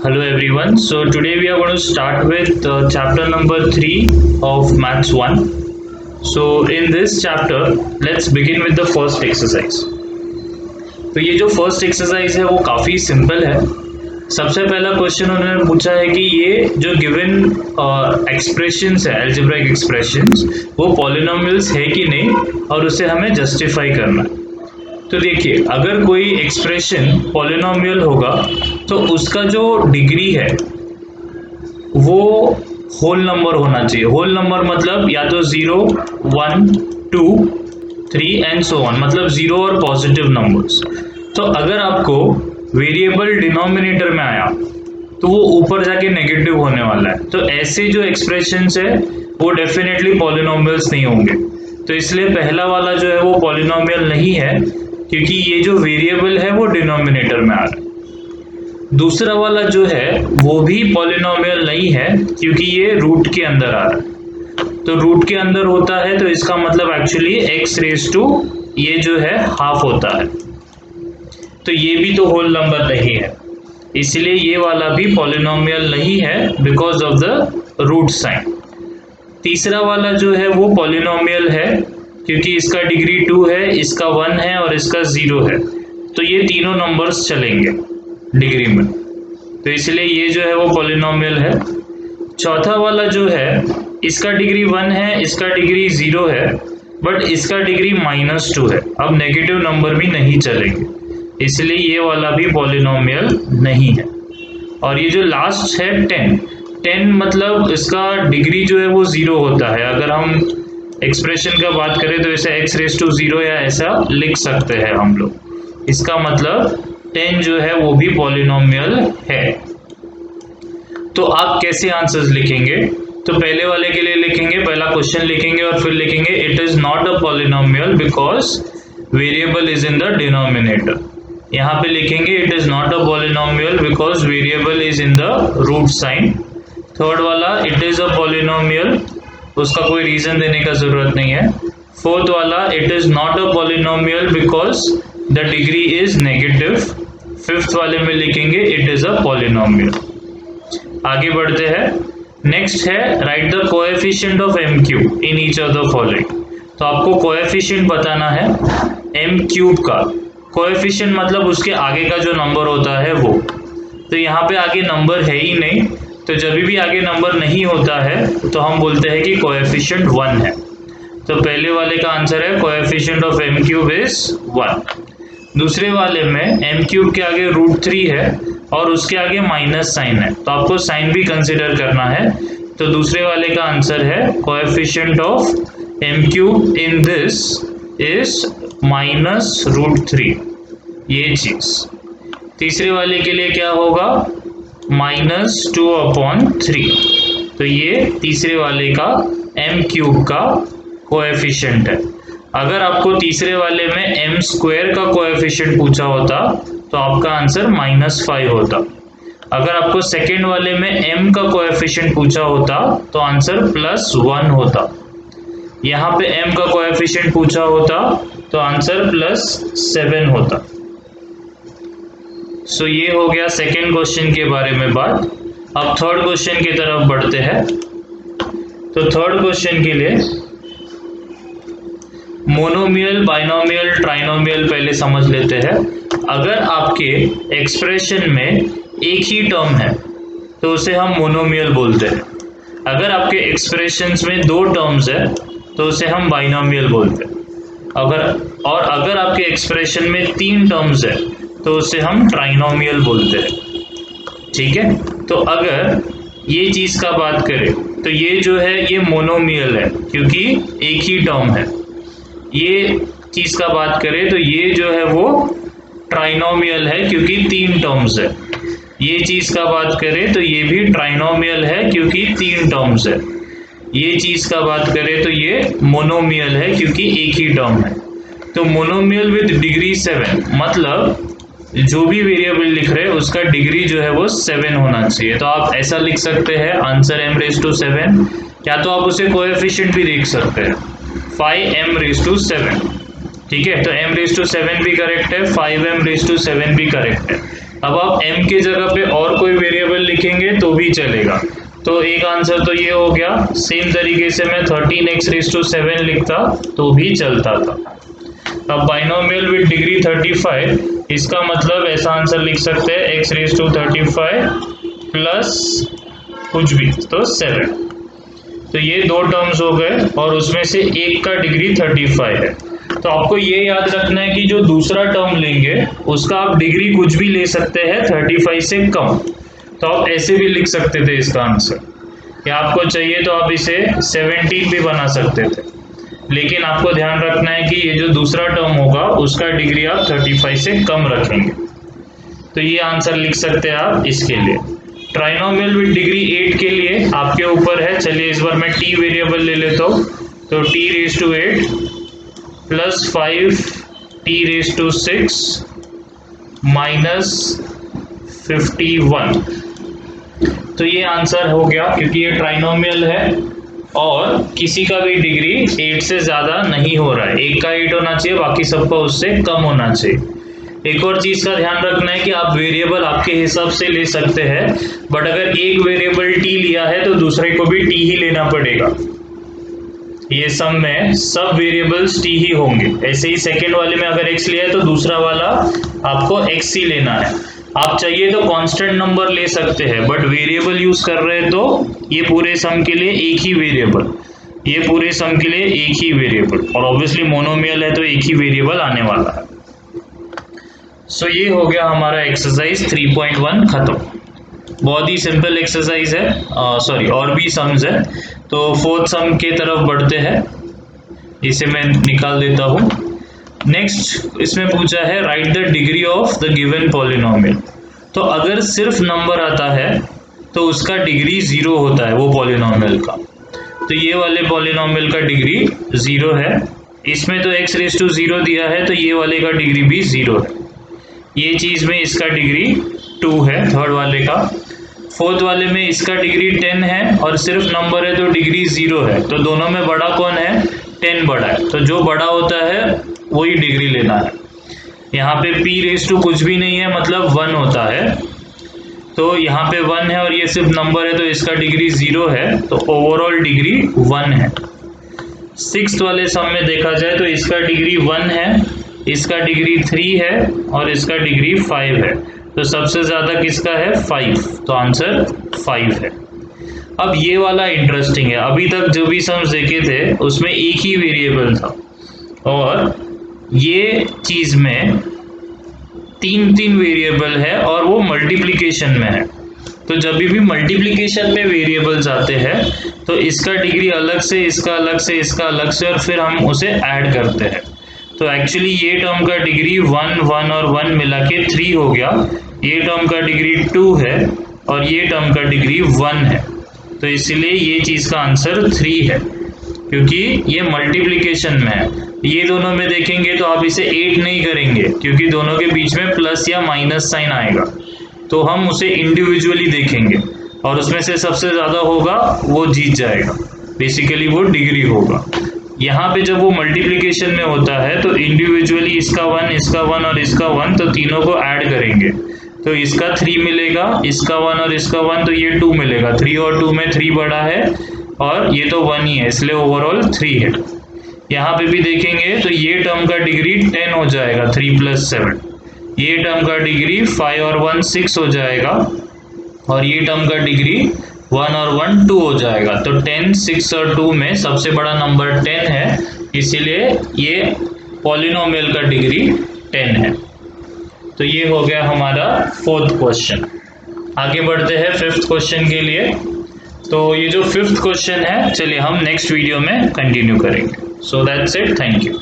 Hello everyone. So today we are going to start with chapter number 3 of Maths 1. So in this chapter, let's begin with the first exercise. तो ये जो first exercise है वो काफ़ी simple है। सबसे पहला क्वेश्चन उन्होंने पूछा है कि ये जो गिवन एक्सप्रेशंस है, अलजेब्रिक एक्सप्रेशंस, वो पॉलिनोमियल्स है कि नहीं और उसे हमें जस्टिफाई करना है। तो देखिए, अगर कोई एक्सप्रेशन पॉलिनोमियल होगा तो उसका जो डिग्री है वो होल नंबर होना चाहिए। होल नंबर मतलब या तो 0, 1, 2, 3 एंड सो ऑन, मतलब जीरो और पॉजिटिव नंबर्स। तो अगर आपको वेरिएबल डिनोमिनेटर में आया तो वो ऊपर जाके नेगेटिव होने वाला है। तो ऐसे जो एक्सप्रेशंस है वो डेफिनेटली पॉलिनोमियल्स नहीं होंगे। तो इसलिए पहला वाला जो है वो पॉलिनोमियल नहीं है, क्योंकि ये जो वेरिएबल है वो डिनोमिनेटर में आ रहा है। दूसरा वाला जो है वो भी पॉलिनोमियल नहीं है, क्योंकि ये रूट के अंदर आ रहा है। तो रूट के अंदर होता है तो इसका मतलब एक्चुअली x रेज टू ये जो है हाफ होता है। तो ये भी तो होल नंबर नहीं है, इसलिए ये वाला भी पॉलिनोमियल नहीं है because of the root sign. तीसरा वाला जो है वो पॉलिनोमियल है, क्योंकि इसका डिग्री 2 है, इसका 1 है और इसका 0 है। तो ये तीनों नंबर्स चलेंगे डिग्री में, तो इसलिए ये जो है वो पॉलिनोमियल है। चौथा वाला जो है इसका डिग्री 1 है, इसका डिग्री 0 है, बट इसका डिग्री -2 है। अब नेगेटिव नंबर भी नहीं चलेंगे, इसलिए ये वाला भी पॉलिनोमियल नहीं है। और ये जो लास्ट है 10 मतलब इसका डिग्री जो है वो 0 होता है। अगर हम एक्सप्रेशन का बात करें तो इसे x रेज टू 0 या ऐसा लिख सकते हैं हम लोग। इसका मतलब 10 जो है वो भी पॉलिनोमियल है। तो आप कैसे आंसर्स लिखेंगे? तो पहले वाले के लिए लिखेंगे, पहला क्वेश्चन लिखेंगे और फिर लिखेंगे it is not a polynomial because variable is in the denominator. यहाँ पे लिखेंगे it is not a polynomial because variable is in the root sign. Third वाला इट इज अ पॉलिनोमियल, उसका कोई रीजन देने का जरूरत नहीं है। फोर्थ वाला it is not a polynomial because the degree is negative. Fifth वाले में लिखेंगे इट इज अ पॉलिनोमियल। आगे बढ़ते हैं। नेक्स्ट है right the coefficient of M cube in each of the following. तो आपको कोएफिशिएंट बताना है एम क्यूब का। कोएफिशिएंट मतलब उसके आगे का जो नंबर होता है वो। तो यहाँ पे आगे नंबर है ही नहीं, तो जब भी आगे नंबर नहीं होता है तो हम बोलते हैं कि कोएफिशिएंट 1 है। तो पहले वाले का आंसर है coefficient of M cube is 1। दूसरे वाले में एम क्यूब के आगे √3 है और उसके आगे माइनस साइन है, तो आपको साइन भी कंसिडर करना है। तो दूसरे वाले का आंसर है coefficient of M cube in this is -√3, ये चीज। तीसरे वाले के लिए क्या होगा? -2/3। तो ये तीसरे वाले का एम क्यूब का कोएफिशिएंट है। अगर आपको तीसरे वाले में एम स्क्वायर का कोएफिशिएंट पूछा होता तो आपका आंसर -5 होता। अगर आपको सेकेंड वाले में एम का कोएफिशिएंट पूछा होता तो आंसर +1 होता। यहाँ पे एम का कोएफिशिएंट पूछा होता तो आंसर +7 होता। सो ये हो गया सेकेंड क्वेश्चन के बारे में बात। अब थर्ड क्वेश्चन की तरफ बढ़ते हैं। तो थर्ड क्वेश्चन के लिए मोनोमियल, बाइनोमियल, ट्राइनोमियल पहले समझ लेते हैं। अगर आपके एक्सप्रेशन में एक ही टर्म है तो उसे हम मोनोमियल बोलते हैं। अगर आपके एक्सप्रेशंस में 2 टर्म्स है तो उसे हम बाइनोमियल बोलते हैं। अगर आपके एक्सप्रेशन में 3 टर्म्स है तो उसे हम ट्राइनोमियल बोलते हैं। ठीक है, तो अगर ये चीज का बात करें तो ये जो है ये मोनोमियल है, क्योंकि एक ही टर्म है। ये चीज का बात करें तो ये जो है वो ट्राइनोमियल है, क्योंकि 3 टर्म्स है। ये चीज का बात करें तो ये भी ट्राइनोमियल है, क्योंकि 3 टर्म्स है। ये चीज का बात करें तो ये मोनोमियल है, क्योंकि एक ही टर्म है। तो मोनोमियल विद डिग्री 7 मतलब जो भी वेरिएबल लिख रहे हैं उसका डिग्री जो है वो 7 होना चाहिए। तो आप ऐसा लिख सकते हैं आंसर m⁻⁷, या तो आप उसे कोएफिशिएंट भी देख सकते हैं 5m⁻⁷। ठीक है, तो m⁻⁷ भी करेक्ट है, 5m⁻⁷ भी करेक्ट है। अब आप m की जगह पे और कोई वेरिएबल लिखेंगे तो भी चलेगा। तो एक आंसर तो ये हो गया। सेम तरीके से मैं 13x⁻⁷ लिखता तो भी चलता था। अब बाइनोमियल विद डिग्री 35, इसका मतलब ऐसा आंसर लिख सकते हैं x⁻35 प्लस कुछ भी तो 7। तो ये दो टर्म्स हो गए और उसमें से एक का डिग्री 35 है। तो आपको ये याद रखना है कि जो दूसरा टर्म लेंगे उसका आप डिग्री कुछ भी ले सकते हैं 35 से कम। तो आप ऐसे भी लिख सकते थे इसका आंसर, या आपको चाहिए तो आप इसे 17 भी बना सकते थे, लेकिन आपको ध्यान रखना है कि ये जो दूसरा टर्म होगा उसका डिग्री आप 35 से कम रखेंगे। तो ये आंसर लिख सकते हैं आप इसके लिए। ट्राइनोमियल विद डिग्री 8 के लिए आपके ऊपर है। चलिए इस बार मैं टी वेरिएबल ले लेता हूँ। तो t⁸ प्लस 5t⁶ माइनस 51। तो ये आंसर हो गया क्योंकि ये ट्राइनोमियल है और किसी का भी डिग्री 8 से ज़्यादा नहीं हो रहा है। एक का 8 होना चाहिए, बाकी सबका उससे कम होना चाहिए। एक और चीज़ का ध्यान रखना है कि आप वेरिएबल आपके हिसाब से ले सकते हैं, बट अगर एक वेरिएबल t लिया है तो दूसरे को भी t ही लेना पड़ेगा। ये सम में सब वेरिएबल्स t ही होंगे। ऐसे ही सेकेंड वाले में अगर x लिया है तो दूसरा वाला आपको x ही लेना है। आप चाहिए तो कांस्टेंट नंबर ले सकते हैं, बट वेरिएबल यूज कर रहे हैं तो ये पूरे सम के लिए एक ही वेरिएबल, ये पूरे सम के लिए एक ही वेरिएबल, और ऑब्वियसली मोनोमियल है तो एक ही वेरिएबल आने वाला है। सो ये हो गया हमारा एक्सरसाइज 3.1 खत्म। बहुत ही सिंपल एक्सरसाइज है, सॉरी और भी सम्स है। तो फोर्थ सम के तरफ बढ़ते हैं, इसे मैं निकाल देता हूँ। नेक्स्ट इसमें पूछा है right the degree of the given polynomial. तो अगर सिर्फ नंबर आता है तो उसका डिग्री 0 होता है वो पॉलिनोमियल का। तो ये वाले पॉलिनोमियल का डिग्री 0 है। इसमें तो x⁻0 दिया है तो ये वाले का डिग्री भी 0 है। ये चीज़ में इसका डिग्री 2 है, थर्ड वाले का। फोर्थ वाले में इसका डिग्री 10 है और सिर्फ नंबर है तो डिग्री 0 है। तो दोनों में बड़ा कौन है? 10 बड़ा है, तो जो बड़ा होता है वही डिग्री लेना है। यहाँ पे p⁻⁴ कुछ भी नहीं है, मतलब 1 होता है। तो यहाँ पे 1 है और ये सिर्फ नंबर है तो इसका डिग्री 0 है, तो ओवरऑल डिग्री 1 है। सिक्स्थ वाले सम में देखा जाए तो इसका डिग्री 1 है, इसका डिग्री 3 है और इसका डिग्री 5 है। तो सबसे ज़्यादा किसका है? 5, तो आंसर 5 है। अब ये वाला इंटरेस्टिंग है, अभी तक जो भी सम्स देखे थे उसमें एक ही वेरिएबल था और ये चीज़ में 3 वेरिएबल है और वो मल्टीप्लिकेशन में है। तो जब भी मल्टीप्लिकेशन में वेरिएबल्स आते हैं तो इसका डिग्री अलग से, इसका अलग से, इसका अलग से, और फिर हम उसे ऐड करते हैं। तो एक्चुअली ये टर्म का डिग्री 1, 1 और 1 मिला के 3 हो गया। ये टर्म का डिग्री 2 है और ये टर्म का डिग्री 1 है। तो इसलिए ये चीज़ का आंसर 3 है क्योंकि ये मल्टीप्लिकेशन में है। ये दोनों में देखेंगे तो आप इसे 8 नहीं करेंगे क्योंकि दोनों के बीच में प्लस या माइनस साइन आएगा। तो हम उसे इंडिविजुअली देखेंगे और उसमें से सबसे ज़्यादा होगा वो जीत जाएगा, बेसिकली वो डिग्री होगा। यहाँ पे जब वो मल्टीप्लिकेशन में होता है तो इंडिविजुअली इसका 1, इसका 1 और इसका 1, तो तीनों को ऐड करेंगे तो इसका 3 मिलेगा, इसका 1 और इसका 1, तो ये 2 मिलेगा। 3 और 2 में 3 बड़ा है और ये तो 1 ही है, इसलिए ओवरऑल 3 है। यहाँ पे भी देखेंगे तो ये टर्म का डिग्री 10 हो जाएगा, 3 + 7। ये टर्म का डिग्री 5 और 1 6 हो जाएगा और ये टर्म का डिग्री 1 और 1 2 हो जाएगा। तो 10, 6 और 2 में सबसे बड़ा नंबर 10 है, इसीलिए ये पॉलिनोमियल का डिग्री 10 है। तो ये हो गया हमारा फोर्थ क्वेश्चन। आगे बढ़ते हैं फिफ्थ क्वेश्चन के लिए। तो ये जो फिफ्थ क्वेश्चन है, चलिए हम नेक्स्ट वीडियो में कंटिन्यू करेंगे। So that's it, thank you.